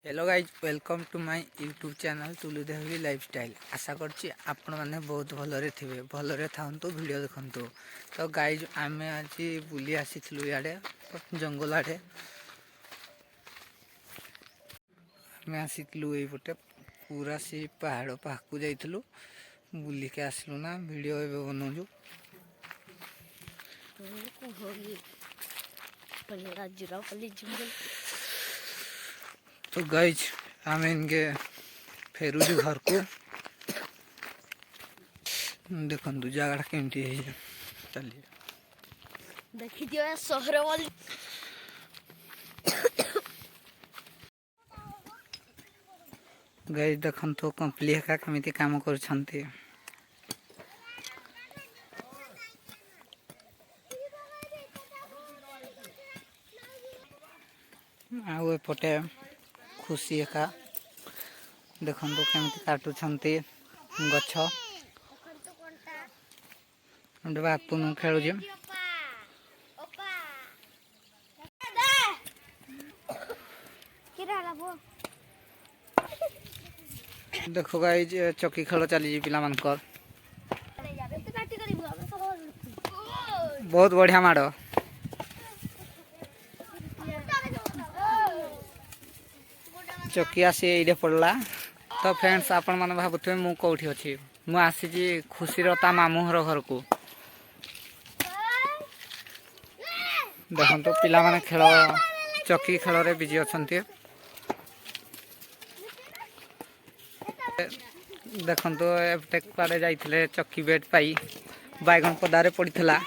Hello guys welcome to my YouTube channel Tulu Devi lifestyle. आशा करछि आपण माने बहुत भलरे थिबे भलरे थांतु वीडियो देखंतु। तो गाइज आमे आज बुली आसीथिलु याडे जंगल आडे आमे आसीथिलु एई पटे पूरा से पहाड़ पाखु जाइथिलु बुली के आसलु ना वीडियो एबे बनौजु। तो गाइज आम इनके फेरुजी घर को देखु जगह केमती चलिए देखी दियो सहर वाली गाइज देखु कंप्ली एका केमिति काम करछंती। आउ एपटे खुशी एका देखु केमिति काटुछंती गछ बापुनु खेलुजे। देखो गाइज चौकी खेल चली पिला मानकर बहुत बढ़िया माड़ चौकी आसी ये पड़ला। तो फ्रेंड्स आपण मैंने भावुवे मु कौटी अच्छी मुझी खुशी ता मामू घर को देखो तो पिला माने खेल चौकी खेल रे बिजी अच्छे। देखो तो कड़े जाइए चौकी बेट पाई बैगन पदारे पड़ता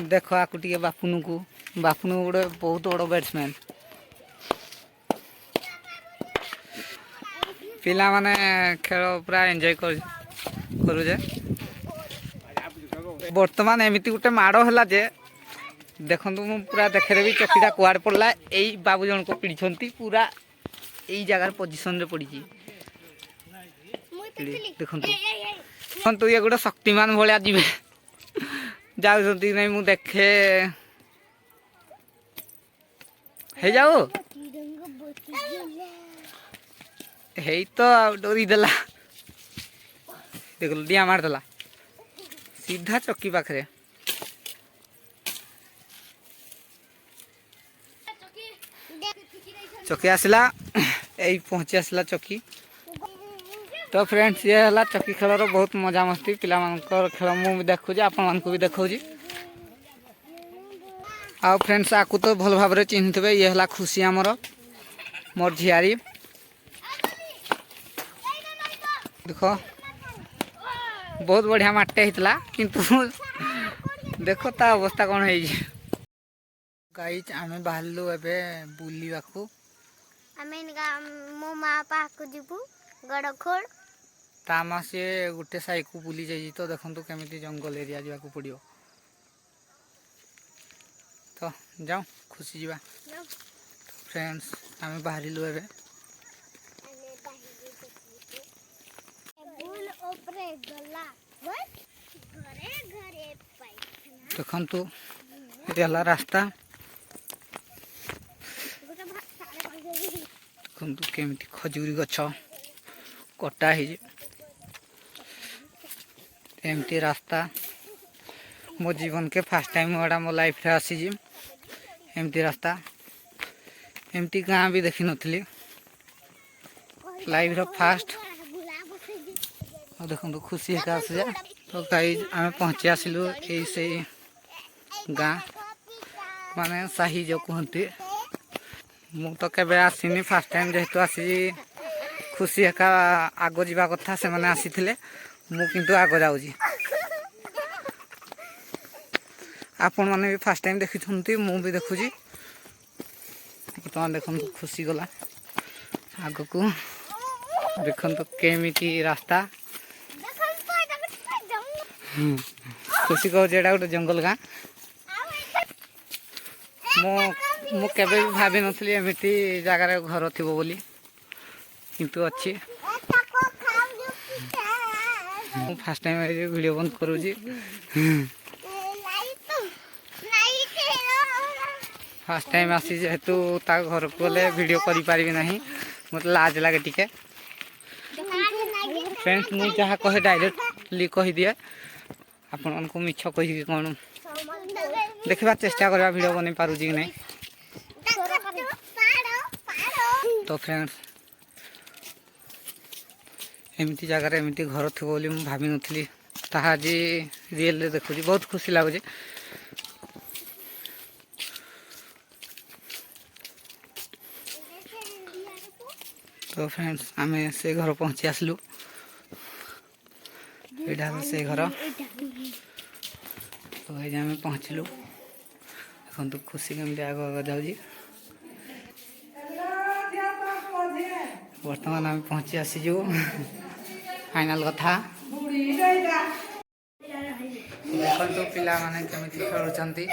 देख आकु टे बापुनु को बापुनु गोटे बहुत बड़ बैट्समैन पिला माने खेल पूरा एंजॉय करुजे। बर्तमान एमती गोटे माड़ है जे देखु मु पूरा देखेदेवी चौकीटा कुआड़ पड़ला यही बाबू जन को पीड़ी पूरा यही जगार पोजिशन रे पड़ी देखु ये गोटे शक्तिमान भाया जी जाऊँगी नहीं मु देखे हे जाओ हे तो डोरी देला देख डिया मारदेला सीधा चौकी पाखे चौकी आसला यही पहुँची आसला चौकी। तो फ्रेंड्स ये है चौकी खेल बहुत मजा मस्ती पिला खेल मुझे देखुची आपण भी देखी आ फ्रेंड्स आपको तो भल भाव चिन्ह थे ये है खुशी आमर मोर झियारी देख बहुत बढ़िया माटे होता किंतु देख ता अवस्था कौन है। गाइज आम बाहरलु एबे बुलिबा को मो माँ पाक जीवु गड़खोड़ तामा से गोटे साई को बुली जाइए। तो देखो केमिति जंगल एरिया जावाक पड़ो तो जाओ खुशी जीवा। फ्रेंड्स आम बाहरलु एबे देखु ये रास्ता देखु केमिति खजूरी गछ कटा एमती रास्ता मो जीवन के फास्ट टाइम वाड़ा मो लाइफ रे आसी एमती रास्ता एमती गाँ भी देखी नी लाइफ रो फास्ट देखो खुशी है आस जा। तो गाइज आम पहुँची आसलु यही से गाँ माने साही जो कहते मु तो केबे आसीनी फास्ट टाइम जेहेतु आसी खुशी एका आग जावा कथा से मैंने आसी मु किंतु आग जाऊँगी आपण मैंने भी फास्ट टाइम देखी मु भी देखुची बर्तमान देखो खुशी गला आग को देखो केमिति रास्ता खुशी कह गोटे जंगल गाँ मु केबे भी भाभी नथली एमिति जगार घर थी बोली किंतु अच्छी फास्ट टाइम वीडियो बंद करूँगी फास्ट टाइम आसी जेहेतु ता घर को गले वीडियो करि पारिबि नाही मत लाज लागे टिके फ्रेंड्स मु जहाँ कहे डायरेक्टली कहि दिए आपण को मिछ कहि कोन देखबा चेष्टा करबा वीडियो बनै पारु जी नहीं तो फ्रेंड्स एमती जगह एमती घर थी बोली मुझे भावी नी ताहा आज रियल देखुची बहुत खुशी लगुच। तो फ्रेंड्स आम से घर पहुँची आसलु यहाँ से घर तो ये आम पहुँचलु देखो तो खुशी केमती आग आग जाऊँगी बर्तमान आम पहुँची आसीजु फाइनल कथा देखो पिला माने केमिति खेलुचंती